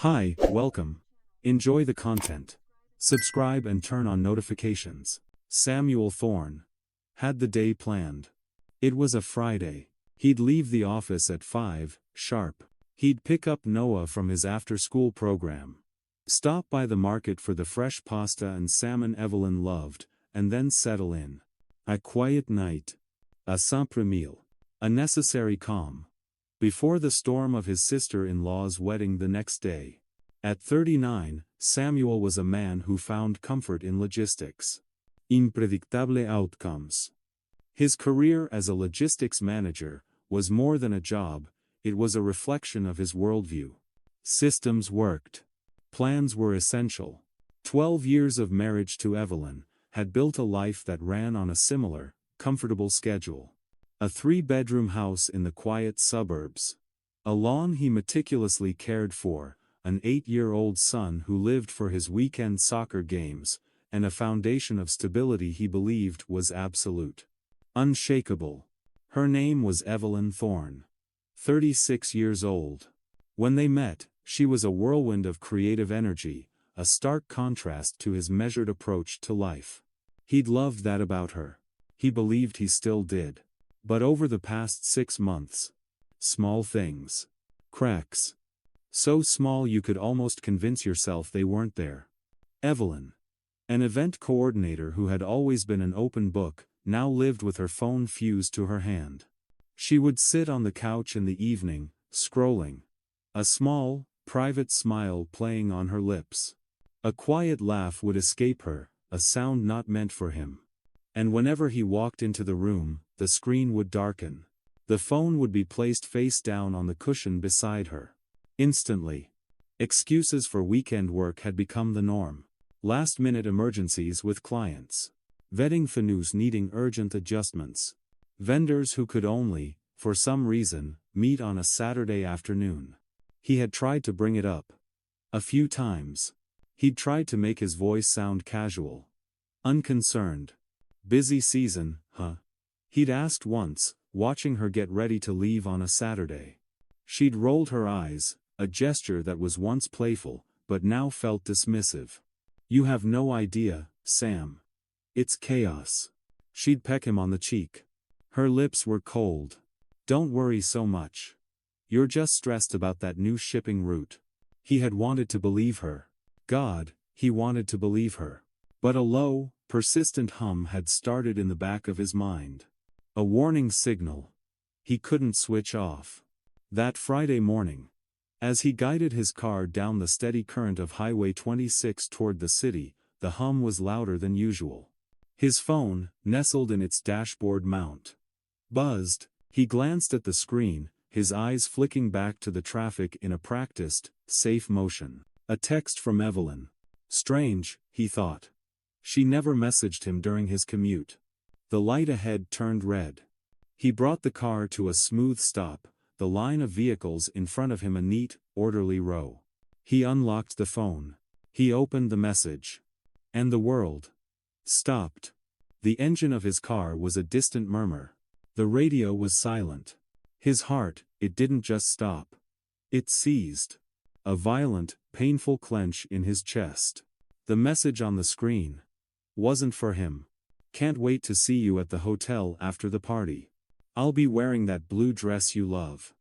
Hi, welcome. Enjoy the content. Subscribe and turn on notifications. Samuel Thorne had the day planned. It was a Friday. He'd leave the office at 5 sharp. He'd pick up Noah from his after-school program. Stop by the market for the fresh pasta and salmon Evelyn loved, and then settle in. A quiet night. A simple meal. A necessary calm. Before the storm of his sister-in-law's wedding the next day. At 39, Samuel was a man who found comfort in logistics. Impredictable outcomes. His career as a logistics manager was more than a job, it was a reflection of his worldview. Systems worked. Plans were essential. 12 years of marriage to Evelyn had built a life that ran on a similar, comfortable schedule. A 3-bedroom house in the quiet suburbs. A lawn he meticulously cared for, an 8-year-old son who lived for his weekend soccer games, and a foundation of stability he believed was absolute. Unshakable. Her name was Evelyn Thorne. 36 years old. When they met, she was a whirlwind of creative energy, a stark contrast to his measured approach to life. He'd loved that about her. He believed he still did. But over the past 6 months, small things. Cracks. So small you could almost convince yourself they weren't there. Evelyn, an event coordinator who had always been an open book, now lived with her phone fused to her hand. She would sit on the couch in the evening, scrolling. A small, private smile playing on her lips. A quiet laugh would escape her, a sound not meant for him. And whenever he walked into the room, the screen would darken. The phone would be placed face down on the cushion beside her. Instantly. Excuses for weekend work had become the norm. Last-minute emergencies with clients. Vetting FNUs needing urgent adjustments. Vendors who could only, for some reason, meet on a Saturday afternoon. He had tried to bring it up. A few times. He'd tried to make his voice sound casual. Unconcerned. Busy season, huh? He'd asked once, watching her get ready to leave on a Saturday. She'd rolled her eyes, a gesture that was once playful, but now felt dismissive. You have no idea, Sam. It's chaos. She'd peck him on the cheek. Her lips were cold. Don't worry so much. You're just stressed about that new shipping route. He had wanted to believe her. God, he wanted to believe her. But a low, persistent hum had started in the back of his mind. A warning signal. He couldn't switch off. That Friday morning, as he guided his car down the steady current of Highway 26 toward the city, the hum was louder than usual. His phone, nestled in its dashboard mount, buzzed. He glanced at the screen, his eyes flicking back to the traffic in a practiced, safe motion. A text from Evelyn. Strange, he thought. She never messaged him during his commute. The light ahead turned red. He brought the car to a smooth stop, the line of vehicles in front of him a neat, orderly row. He unlocked the phone. He opened the message. And the world stopped. The engine of his car was a distant murmur. The radio was silent. His heart, it didn't just stop. It seized. A violent, painful clench in his chest. The message on the screen wasn't for him. Can't wait to see you at the hotel after the party. I'll be wearing that blue dress you love.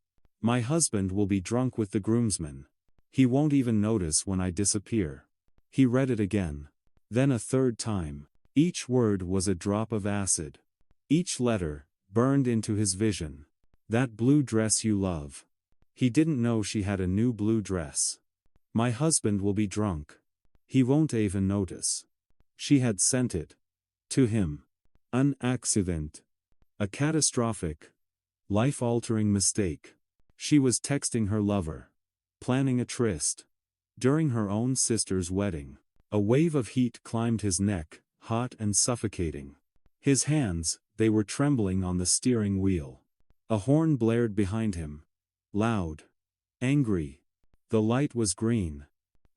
My husband will be drunk with the groomsmen. He won't even notice when I disappear. He read it again. Then a third time. Each word was a drop of acid. Each letter burned into his vision. That blue dress you love. He didn't know she had a new blue dress. My husband will be drunk. He won't even notice. She had sent it. To him. An accident. A catastrophic, life-altering mistake. She was texting her lover. Planning a tryst. During her own sister's wedding. A wave of heat climbed his neck, hot and suffocating. His hands, they were trembling on the steering wheel. A horn blared behind him. Loud. Angry. The light was green.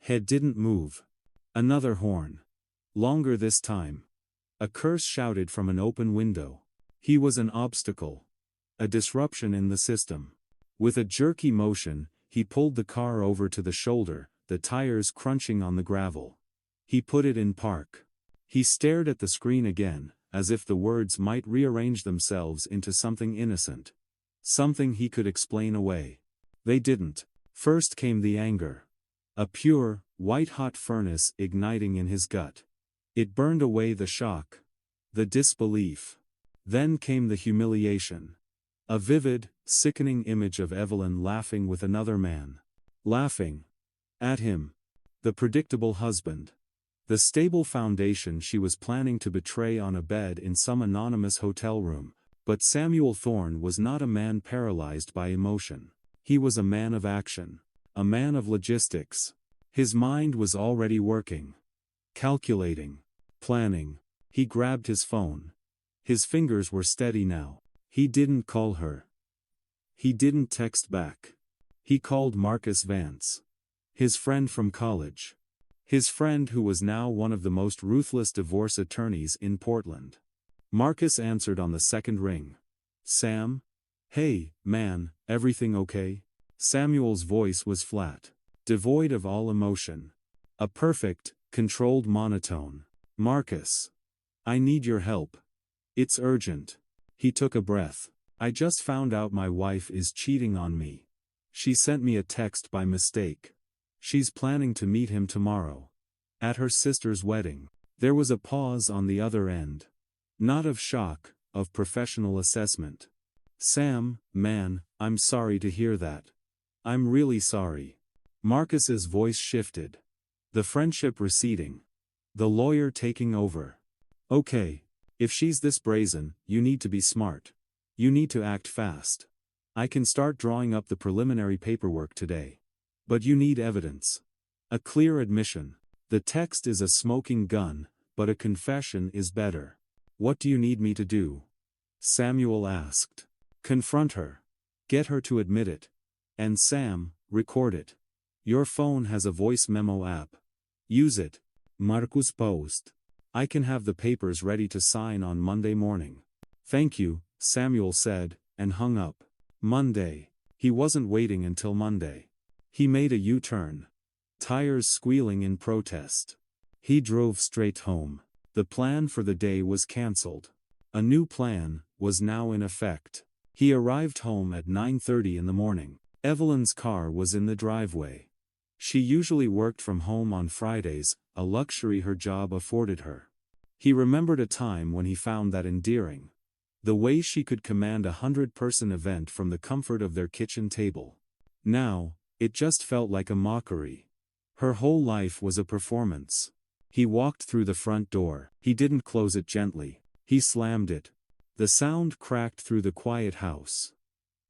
Head didn't move. Another horn. Longer this time. A curse shouted from an open window. He was an obstacle. A disruption in the system. With a jerky motion, he pulled the car over to the shoulder, the tires crunching on the gravel. He put it in park. He stared at the screen again, as if the words might rearrange themselves into something innocent. Something he could explain away. They didn't. First came the anger. A pure, white-hot furnace igniting in his gut. It burned away the shock. The disbelief. Then came the humiliation. A vivid, sickening image of Evelyn laughing with another man. Laughing. At him. The predictable husband. The stable foundation she was planning to betray on a bed in some anonymous hotel room. But Samuel Thorne was not a man paralyzed by emotion. He was a man of action. A man of logistics. His mind was already working. Calculating. Planning. He grabbed his phone. His fingers were steady now. He didn't call her. He didn't text back. He called Marcus Vance. His friend from college. His friend who was now one of the most ruthless divorce attorneys in Portland. Marcus answered on the second ring. Sam? Hey, man, everything okay? Samuel's voice was flat. Devoid of all emotion. A perfect, controlled monotone. Marcus. I need your help. It's urgent. He took a breath. I just found out my wife is cheating on me. She sent me a text by mistake. She's planning to meet him tomorrow. At her sister's wedding. There was a pause on the other end. Not of shock, of professional assessment. Sam, man, I'm sorry to hear that. I'm really sorry. Marcus's voice shifted. The friendship receding. The lawyer taking over. Okay. If she's this brazen, you need to be smart. You need to act fast. I can start drawing up the preliminary paperwork today. But you need evidence. A clear admission. The text is a smoking gun, but a confession is better. What do you need me to do? Samuel asked. Confront her. Get her to admit it. And Sam, record it. Your phone has a voice memo app. Use it. Marcus paused. I can have the papers ready to sign on Monday morning. Thank you, Samuel said, and hung up. Monday. He wasn't waiting until Monday. He made a U-turn. Tires squealing in protest. He drove straight home. The plan for the day was cancelled. A new plan was now in effect. He arrived home at 9:30 in the morning. Evelyn's car was in the driveway. She usually worked from home on Fridays, a luxury her job afforded her. He remembered a time when he found that endearing. The way she could command a 100-person event from the comfort of their kitchen table. Now, it just felt like a mockery. Her whole life was a performance. He walked through the front door. He didn't close it gently. He slammed it. The sound cracked through the quiet house.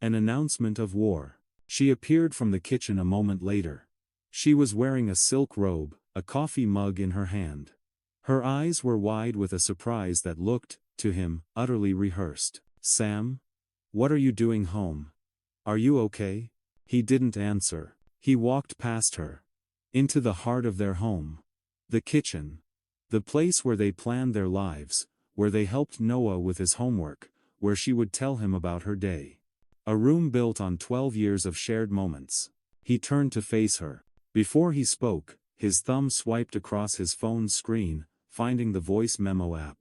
An announcement of war. She appeared from the kitchen a moment later. She was wearing a silk robe, a coffee mug in her hand. Her eyes were wide with a surprise that looked, to him, utterly rehearsed. Sam? What are you doing home? Are you okay? He didn't answer. He walked past her. Into the heart of their home. The kitchen. The place where they planned their lives, where they helped Noah with his homework, where she would tell him about her day. A room built on 12 years of shared moments. He turned to face her. Before he spoke, his thumb swiped across his phone's screen, finding the voice memo app.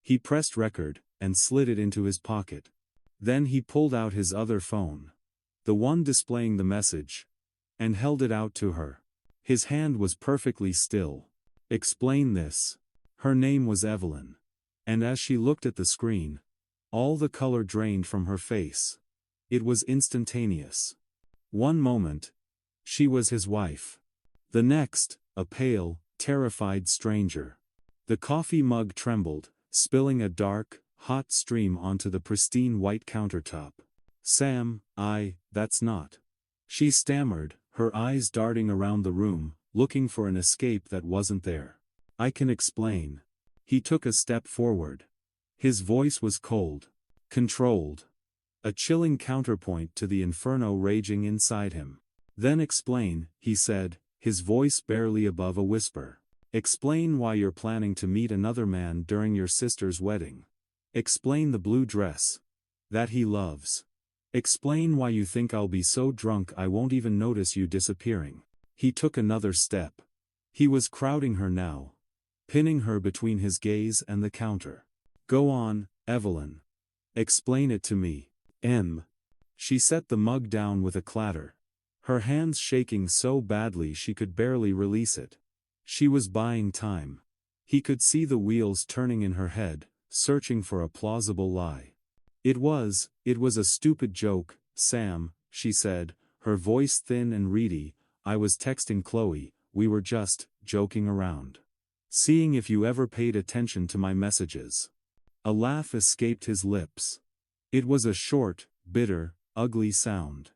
He pressed record, and slid it into his pocket. Then he pulled out his other phone. The one displaying the message. And held it out to her. His hand was perfectly still. Explain this. Her name was Evelyn. And as she looked at the screen, all the color drained from her face. It was instantaneous. One moment, she was his wife. The next, a pale, terrified stranger. The coffee mug trembled, spilling a dark, hot stream onto the pristine white countertop. Sam, that's not. She stammered, her eyes darting around the room, looking for an escape that wasn't there. I can explain. He took a step forward. His voice was cold. Controlled. A chilling counterpoint to the inferno raging inside him. Then explain, he said, his voice barely above a whisper. Explain why you're planning to meet another man during your sister's wedding. Explain the blue dress. That he loves. Explain why you think I'll be so drunk I won't even notice you disappearing. He took another step. He was crowding her now, pinning her between his gaze and the counter. Go on, Evelyn. Explain it to me. She set the mug down with a clatter, her hands shaking so badly she could barely release it. She was buying time. He could see the wheels turning in her head, searching for a plausible lie. It was a stupid joke, Sam, she said, her voice thin and reedy. I was texting Chloe, we were just joking around. Seeing if you ever paid attention to my messages. A laugh escaped his lips. It was a short, bitter, ugly sound.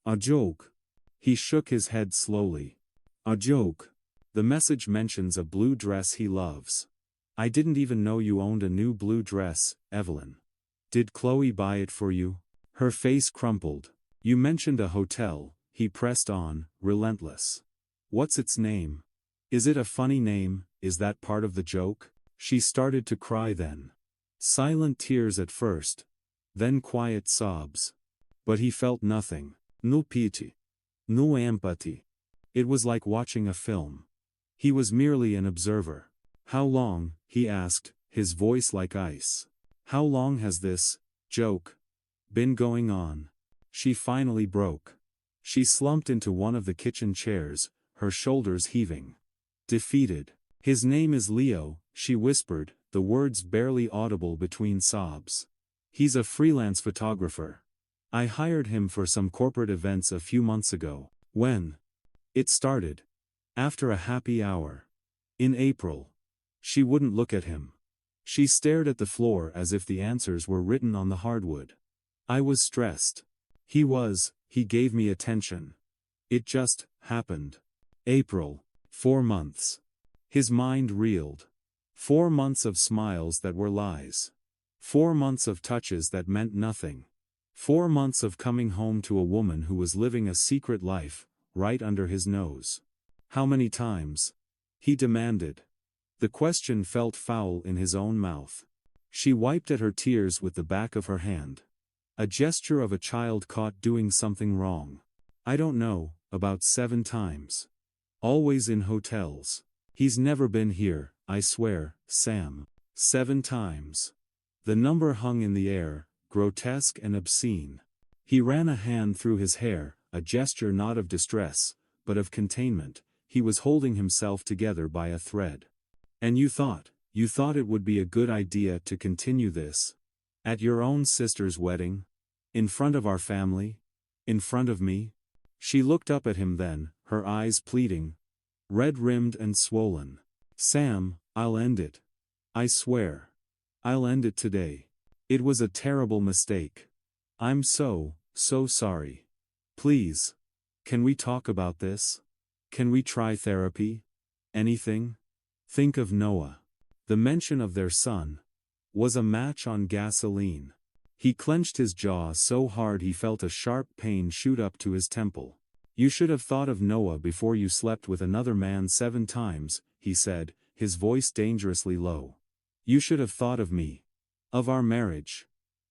A joke. He shook his head slowly. A joke. The message mentions a blue dress he loves. I didn't even know you owned a new blue dress, Evelyn. Did Chloe buy it for you? Her face crumpled. You mentioned a hotel, he pressed on, relentless. What's its name? Is it a funny name? Is that part of the joke? She started to cry then. Silent tears at first, then quiet sobs. But he felt nothing. No pity. No empathy. It was like watching a film. He was merely an observer. How long, he asked, his voice like ice. How long has this joke been going on? She finally broke. She slumped into one of the kitchen chairs, her shoulders heaving. Defeated. His name is Leo, she whispered, the words barely audible between sobs. He's a freelance photographer. I hired him for some corporate events a few months ago. When? It started. After a happy hour. In April. She wouldn't look at him. She stared at the floor as if the answers were written on the hardwood. I was stressed. He gave me attention. It just happened. April. 4 months. His mind reeled. 4 months of smiles that were lies. 4 months of touches that meant nothing. 4 months of coming home to a woman who was living a secret life, right under his nose. How many times? He demanded. The question felt foul in his own mouth. She wiped at her tears with the back of her hand. A gesture of a child caught doing something wrong. I don't know, about 7 times. Always in hotels. He's never been here, I swear, Sam. 7 times. The number hung in the air, grotesque and obscene. He ran a hand through his hair, a gesture not of distress, but of containment. He was holding himself together by a thread. And you thought it would be a good idea to continue this? At your own sister's wedding? In front of our family? In front of me? She looked up at him then, her eyes pleading. Red-rimmed and swollen. Sam, I'll end it. I swear. I'll end it today. It was a terrible mistake. I'm so sorry. Please. Can we talk about this? Can we try therapy? Anything? Think of Noah. The mention of their son was a match on gasoline. He clenched his jaw so hard he felt a sharp pain shoot up to his temple. You should have thought of Noah before you slept with another man 7 times, he said, his voice dangerously low. You should have thought of me. Of our marriage.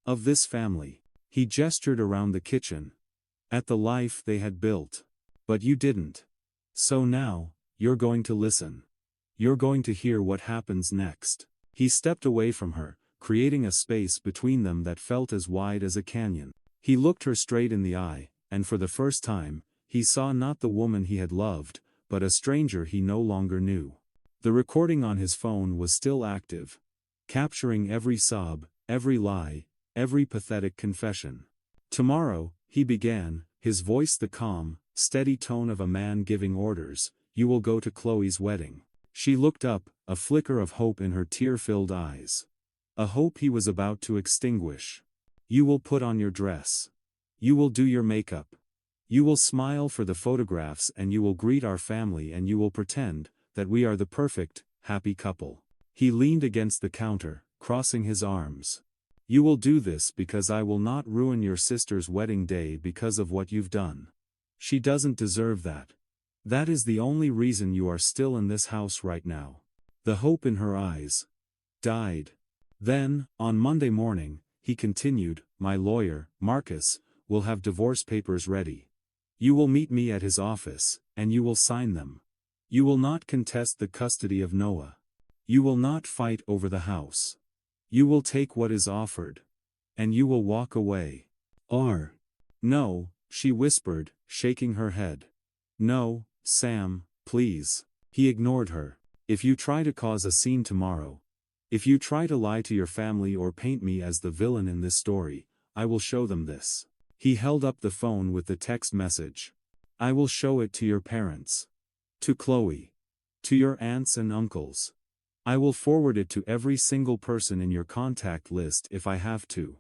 Of this family. He gestured around the kitchen. At the life they had built. But you didn't. So now, you're going to listen. You're going to hear what happens next. He stepped away from her, creating a space between them that felt as wide as a canyon. He looked her straight in the eye, and for the first time, he saw not the woman he had loved, but a stranger he no longer knew. The recording on his phone was still active, capturing every sob, every lie, every pathetic confession. Tomorrow, he began, his voice the calm, steady tone of a man giving orders, you will go to Chloe's wedding. She looked up, a flicker of hope in her tear-filled eyes. A hope he was about to extinguish. You will put on your dress. You will do your makeup. You will smile for the photographs and you will greet our family and you will pretend that we are the perfect, happy couple. He leaned against the counter, crossing his arms. You will do this because I will not ruin your sister's wedding day because of what you've done. She doesn't deserve that. That is the only reason you are still in this house right now. The hope in her eyes died. Then, on Monday morning, he continued, my lawyer, Marcus, will have divorce papers ready. You will meet me at his office, and you will sign them. You will not contest the custody of Noah. You will not fight over the house. You will take what is offered. And you will walk away. No, she whispered, shaking her head. No, Sam, please. He ignored her. If you try to cause a scene tomorrow, if you try to lie to your family or paint me as the villain in this story, I will show them this. He held up the phone with the text message. I will show it to your parents. To Chloe. To your aunts and uncles. I will forward it to every single person in your contact list if I have to.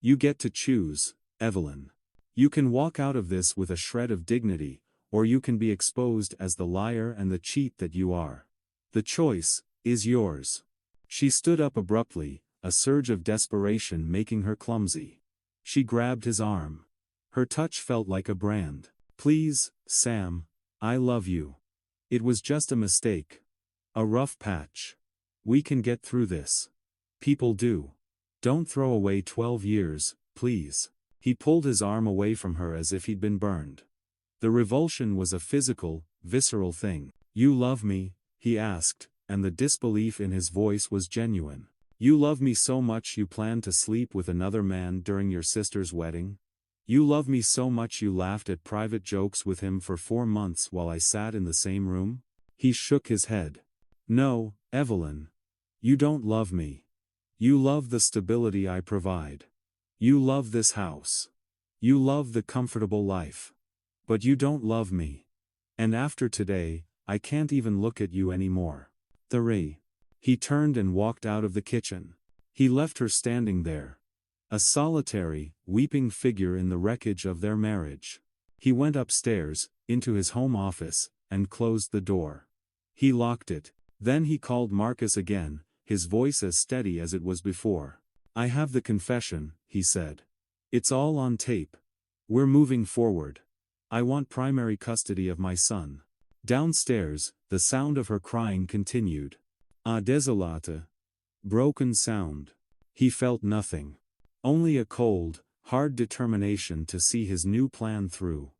You get to choose, Evelyn. You can walk out of this with a shred of dignity, or you can be exposed as the liar and the cheat that you are. The choice is yours. She stood up abruptly, a surge of desperation making her clumsy. She grabbed his arm. Her touch felt like a brand. Please, Sam, I love you. It was just a mistake. A rough patch. We can get through this. People do. Don't throw away 12 years, please. He pulled his arm away from her as if he'd been burned. The revulsion was a physical, visceral thing. You love me? He asked, and the disbelief in his voice was genuine. You love me so much you plan to sleep with another man during your sister's wedding? You love me so much you laughed at private jokes with him for 4 months while I sat in the same room? He shook his head. No, Evelyn. You don't love me. You love the stability I provide. You love this house. You love the comfortable life. But you don't love me. And after today, I can't even look at you anymore. He turned and walked out of the kitchen. He left her standing there. A solitary, weeping figure in the wreckage of their marriage. He went upstairs, into his home office, and closed the door. He locked it. Then he called Marcus again, his voice as steady as it was before. I have the confession, he said. It's all on tape. We're moving forward. I want primary custody of my son. Downstairs, the sound of her crying continued. Ah, desolata. Broken sound. He felt nothing. Only a cold, hard determination to see his new plan through.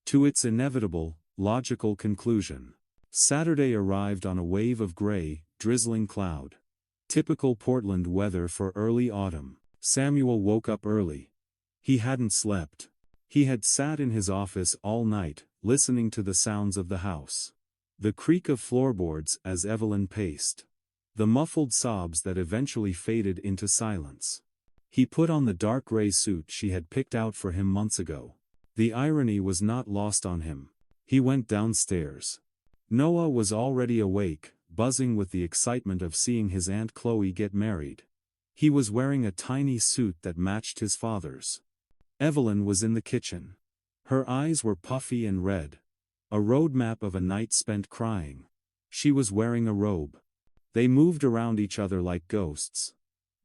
To its inevitable, logical conclusion. Saturday arrived on a wave of gray, drizzling cloud. Typical Portland weather for early autumn. Samuel woke up early. He hadn't slept. He had sat in his office all night, listening to the sounds of the house. The creak of floorboards as Evelyn paced. The muffled sobs that eventually faded into silence. He put on the dark gray suit she had picked out for him months ago. The irony was not lost on him. He went downstairs. Noah was already awake, buzzing with the excitement of seeing his Aunt Chloe get married. He was wearing a tiny suit that matched his father's. Evelyn was in the kitchen. Her eyes were puffy and red. A roadmap of a night spent crying. She was wearing a robe. They moved around each other like ghosts.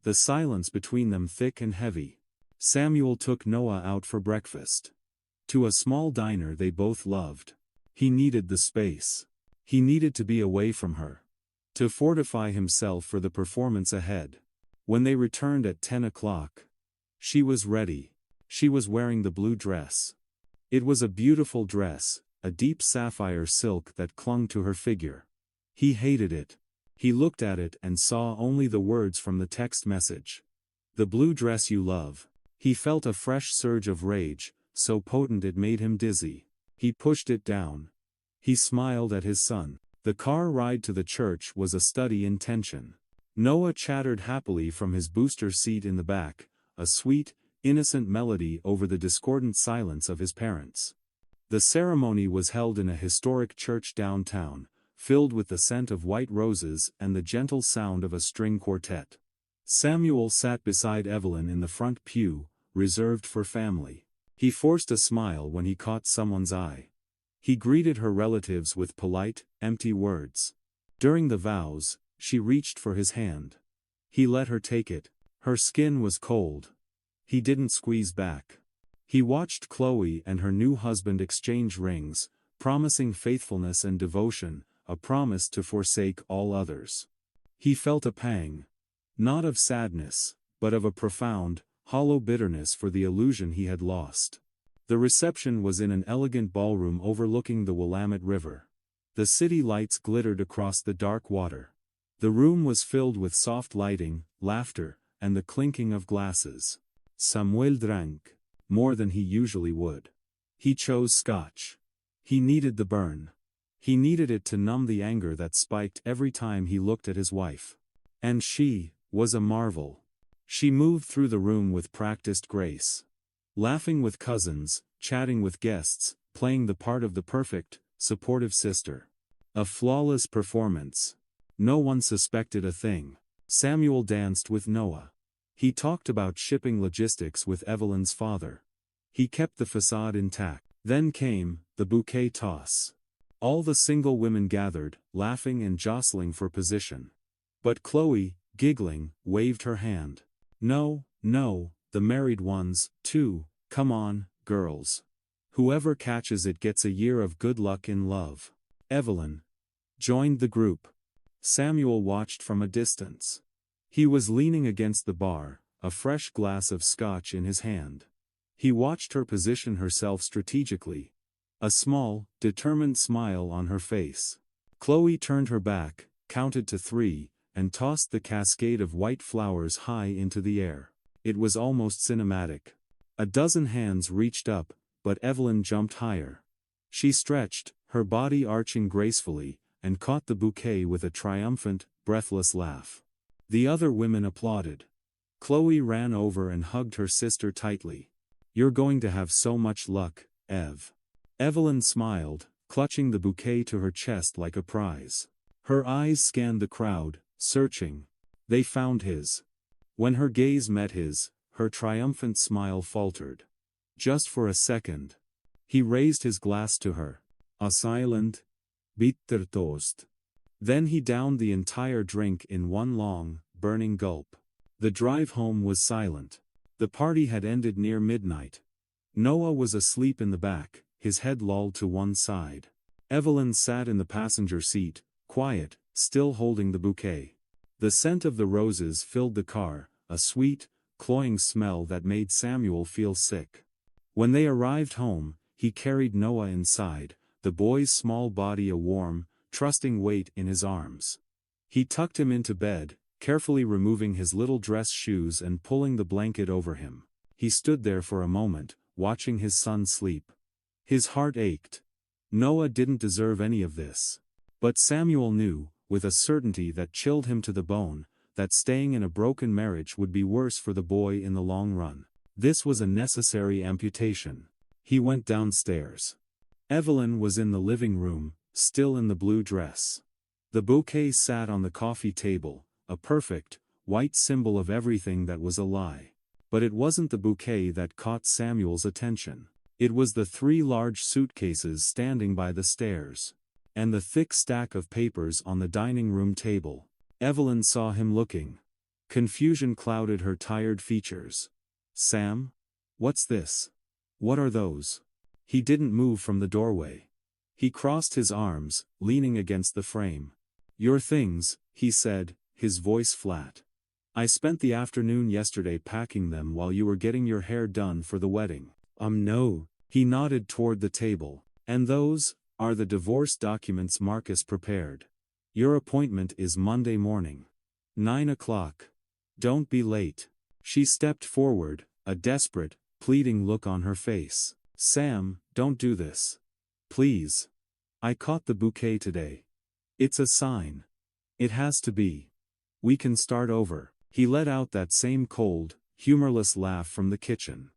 The silence between them thick and heavy. Samuel took Noah out for breakfast. To a small diner they both loved. He needed the space. He needed to be away from her. To fortify himself for the performance ahead. When they returned at 10 o'clock. She was ready. She was wearing the blue dress. It was a beautiful dress, a deep sapphire silk that clung to her figure. He hated it. He looked at it and saw only the words from the text message. The blue dress you love. He felt a fresh surge of rage, so potent it made him dizzy. He pushed it down. He smiled at his son. The car ride to the church was a study in tension. Noah chattered happily from his booster seat in the back, a sweet, innocent melody over the discordant silence of his parents. The ceremony was held in a historic church downtown, filled with the scent of white roses and the gentle sound of a string quartet. Samuel sat beside Evelyn in the front pew, reserved for family. He forced a smile when he caught someone's eye. He greeted her relatives with polite, empty words. During the vows, she reached for his hand. He let her take it. Her skin was cold. He didn't squeeze back. He watched Chloe and her new husband exchange rings, promising faithfulness and devotion, a promise to forsake all others. He felt a pang. Not of sadness, but of a profound, hollow bitterness for the illusion he had lost. The reception was in an elegant ballroom overlooking the Willamette River. The city lights glittered across the dark water. The room was filled with soft lighting, laughter, and the clinking of glasses. Samuel drank more than he usually would. He chose scotch. He needed the burn. He needed it to numb the anger that spiked every time he looked at his wife. And she was a marvel. She moved through the room with practiced grace. Laughing with cousins, chatting with guests, playing the part of the perfect, supportive sister. A flawless performance. No one suspected a thing. Samuel danced with Noah. He talked about shipping logistics with Evelyn's father. He kept the facade intact. Then came the bouquet toss. All the single women gathered, laughing and jostling for position. But Chloe, giggling, waved her hand. No, no, the married ones, too, come on, girls. Whoever catches it gets a year of good luck in love. Evelyn joined the group. Samuel watched from a distance. He was leaning against the bar, a fresh glass of scotch in his hand. He watched her position herself strategically. A small, determined smile on her face. Chloe turned her back, counted to 3, and tossed the cascade of white flowers high into the air. It was almost cinematic. A dozen hands reached up, but Evelyn jumped higher. She stretched, her body arching gracefully, and caught the bouquet with a triumphant, breathless laugh. The other women applauded. Chloe ran over and hugged her sister tightly. You're going to have so much luck, Ev. Evelyn smiled, clutching the bouquet to her chest like a prize. Her eyes scanned the crowd, searching. They found his. When her gaze met his, her triumphant smile faltered. Just for a second. He raised his glass to her. A silent, bitter toast. Then he downed the entire drink in one long, burning gulp. The drive home was silent. The party had ended near midnight. Noah was asleep in the back, his head lolled to one side. Evelyn sat in the passenger seat, quiet, still holding the bouquet. The scent of the roses filled the car, a sweet, cloying smell that made Samuel feel sick. When they arrived home, he carried Noah inside, the boy's small body a warm, trusting weight in his arms. He tucked him into bed, carefully removing his little dress shoes and pulling the blanket over him. He stood there for a moment, watching his son sleep. His heart ached. Noah didn't deserve any of this. But Samuel knew, with a certainty that chilled him to the bone, that staying in a broken marriage would be worse for the boy in the long run. This was a necessary amputation. He went downstairs. Evelyn was in the living room, still in the blue dress. The bouquet sat on the coffee table, a perfect, white symbol of everything that was a lie. But it wasn't the bouquet that caught Samuel's attention. It was the 3 large suitcases standing by the stairs. And the thick stack of papers on the dining room table. Evelyn saw him looking. Confusion clouded her tired features. Sam? What's this? What are those? He didn't move from the doorway. He crossed his arms, leaning against the frame. Your things, he said, his voice flat. I spent the afternoon yesterday packing them while you were getting your hair done for the wedding. No. He nodded toward the table. And those are the divorce documents Marcus prepared. Your appointment is Monday morning. 9 o'clock. Don't be late. She stepped forward, a desperate, pleading look on her face. Sam, don't do this. Please. I caught the bouquet today. It's a sign. It has to be. We can start over. He let out that same cold, humorless laugh from the kitchen.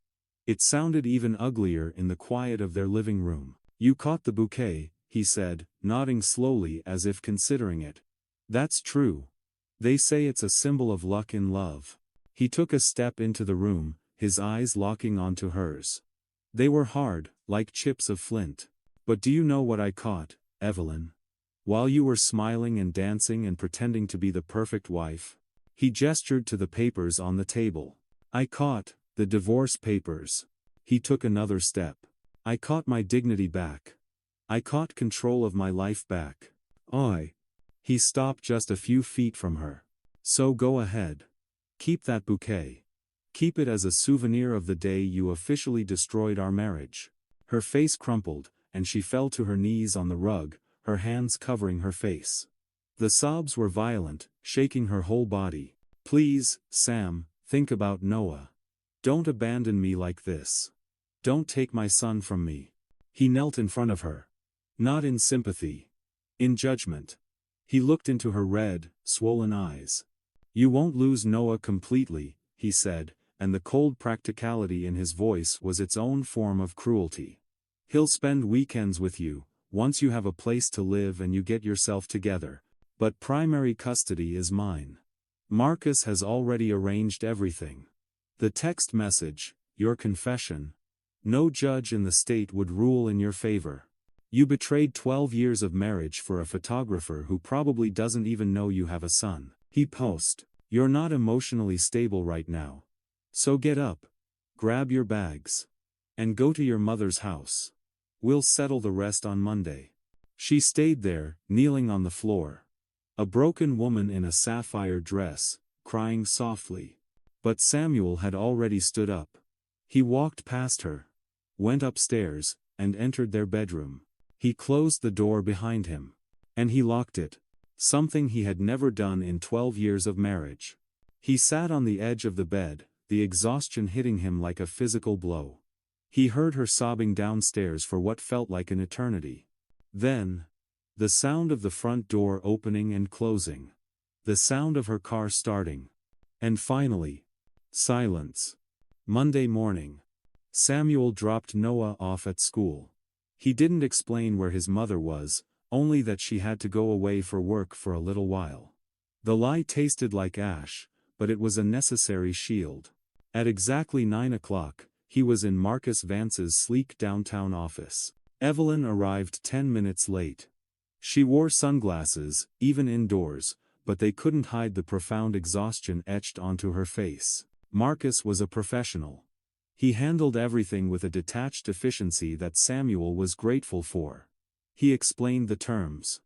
It sounded even uglier in the quiet of their living room. You caught the bouquet, he said, nodding slowly as if considering it. That's true. They say it's a symbol of luck in love. He took a step into the room, his eyes locking onto hers. They were hard, like chips of flint. But do you know what I caught, Evelyn? While you were smiling and dancing and pretending to be the perfect wife. He gestured to the papers on the table. I caught the divorce papers. He took another step. I caught my dignity back. I caught control of my life back. He stopped just a few feet from her. So go ahead. Keep that bouquet. Keep it as a souvenir of the day you officially destroyed our marriage." Her face crumpled, and she fell to her knees on the rug, her hands covering her face. The sobs were violent, shaking her whole body. "Please, Sam, think about Noah. Don't abandon me like this. Don't take my son from me." He knelt in front of her. Not in sympathy. In judgment. He looked into her red, swollen eyes. "You won't lose Noah completely," he said, and the cold practicality in his voice was its own form of cruelty. "He'll spend weekends with you, once you have a place to live and you get yourself together. But primary custody is mine. Marcus has already arranged everything. The text message, your confession. No judge in the state would rule in your favor. You betrayed 12 years of marriage for a photographer who probably doesn't even know you have a son." He posted, "You're not emotionally stable right now. So get up. Grab your bags. And go to your mother's house. We'll settle the rest on Monday." She stayed there, kneeling on the floor. A broken woman in a sapphire dress, crying softly. But Samuel had already stood up. He walked past her, went upstairs, and entered their bedroom. He closed the door behind him. And he locked it. Something he had never done in 12 years of marriage. He sat on the edge of the bed, the exhaustion hitting him like a physical blow. He heard her sobbing downstairs for what felt like an eternity. Then, the sound of the front door opening and closing. The sound of her car starting. And finally, silence. Monday morning. Samuel dropped Noah off at school. He didn't explain where his mother was, only that she had to go away for work for a little while. The lie tasted like ash, but it was a necessary shield. At exactly 9 o'clock, he was in Marcus Vance's sleek downtown office. Evelyn arrived 10 minutes late. She wore sunglasses, even indoors, but they couldn't hide the profound exhaustion etched onto her face. Marcus was a professional. He handled everything with a detached efficiency that Samuel was grateful for. He explained the terms.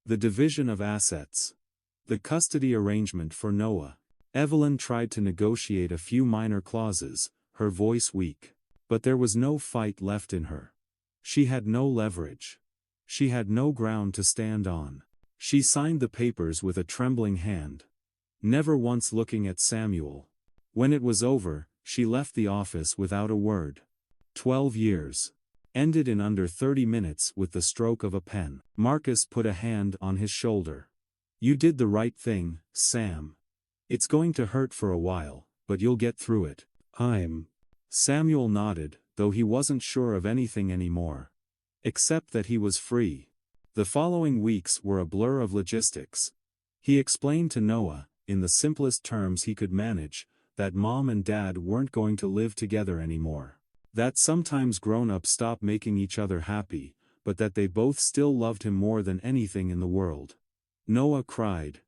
The division of assets. The custody arrangement for Noah. Evelyn tried to negotiate a few minor clauses, her voice weak. But there was no fight left in her. She had no leverage. She had no ground to stand on. She signed the papers with a trembling hand. Never once looking at Samuel. When it was over, she left the office without a word. 12 years. Ended in under 30 minutes with the stroke of a pen. Marcus put a hand on his shoulder. "You did the right thing, Sam. It's going to hurt for a while, but you'll get through it." Samuel nodded, though he wasn't sure of anything anymore. Except that he was free. The following weeks were a blur of logistics. He explained to Noah, in the simplest terms he could manage, that Mom and Dad weren't going to live together anymore. That sometimes grown-ups stop making each other happy, but that they both still loved him more than anything in the world. Noah cried.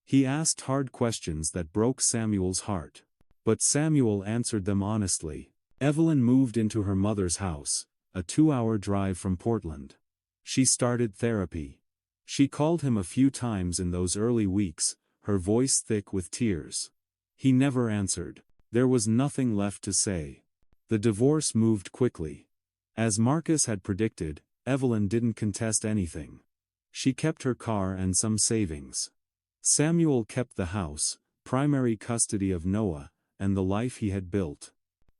He asked hard questions that broke Samuel's heart. But Samuel answered them honestly. Evelyn moved into her mother's house, a 2-hour drive from Portland. She started therapy. She called him a few times in those early weeks, her voice thick with tears. He never answered. There was nothing left to say. The divorce moved quickly. As Marcus had predicted, Evelyn didn't contest anything. She kept her car and some savings. Samuel kept the house, primary custody of Noah, and the life he had built.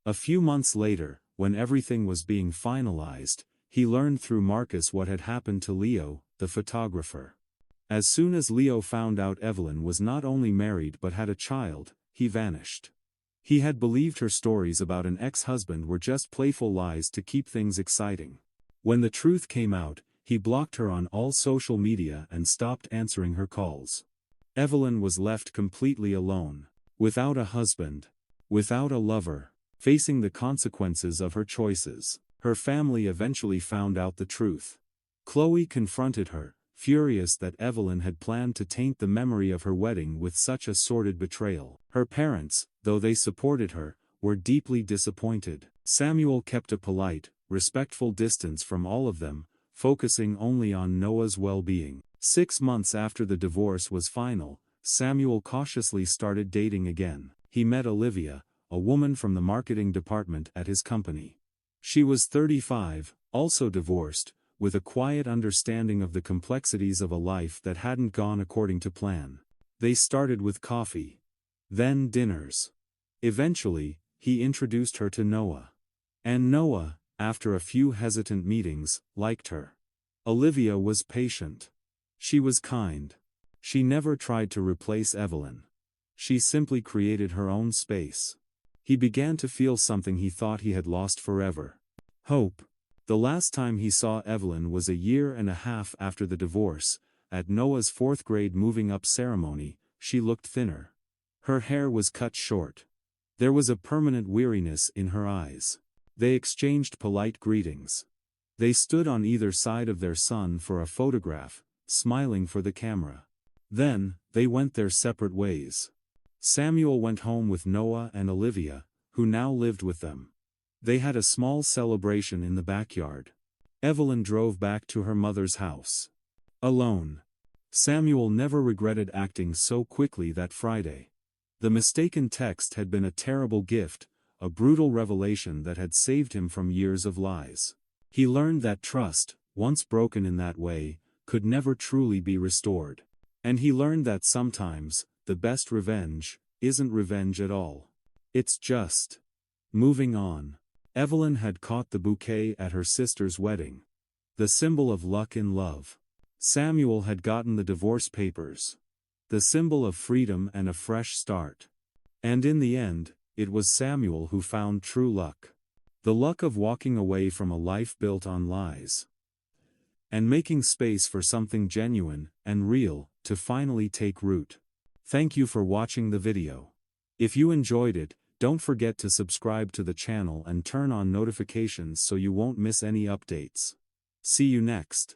A few months later, when everything was being finalized, he learned through Marcus what had happened to Leo, the photographer. As soon as Leo found out Evelyn was not only married but had a child, he vanished. He had believed her stories about an ex-husband were just playful lies to keep things exciting. When the truth came out, he blocked her on all social media and stopped answering her calls. Evelyn was left completely alone, without a husband, without a lover, facing the consequences of her choices. Her family eventually found out the truth. Chloe confronted her, furious that Evelyn had planned to taint the memory of her wedding with such a sordid betrayal. Her parents, though they supported her, were deeply disappointed. Samuel kept a polite, respectful distance from all of them, focusing only on Noah's well-being. 6 months after the divorce was final, Samuel cautiously started dating again. He met Olivia, a woman from the marketing department at his company. She was 35, also divorced, with a quiet understanding of the complexities of a life that hadn't gone according to plan. They started with coffee. Then dinners. Eventually, he introduced her to Noah. And Noah, after a few hesitant meetings, liked her. Olivia was patient. She was kind. She never tried to replace Evelyn. She simply created her own space. He began to feel something he thought he had lost forever. Hope. The last time he saw Evelyn was a year and a half after the divorce. At Noah's fourth-grade moving-up ceremony, she looked thinner. Her hair was cut short. There was a permanent weariness in her eyes. They exchanged polite greetings. They stood on either side of their son for a photograph, smiling for the camera. Then, they went their separate ways. Samuel went home with Noah and Olivia, who now lived with them. They had a small celebration in the backyard. Evelyn drove back to her mother's house. Alone. Samuel never regretted acting so quickly that Friday. The mistaken text had been a terrible gift, a brutal revelation that had saved him from years of lies. He learned that trust, once broken in that way, could never truly be restored. And he learned that sometimes, the best revenge, isn't revenge at all. It's just moving on. Evelyn had caught the bouquet at her sister's wedding. The symbol of luck in love. Samuel had gotten the divorce papers. The symbol of freedom and a fresh start. And in the end, it was Samuel who found true luck. The luck of walking away from a life built on lies. And making space for something genuine and real to finally take root. Thank you for watching the video. If you enjoyed it, don't forget to subscribe to the channel and turn on notifications so you won't miss any updates. See you next.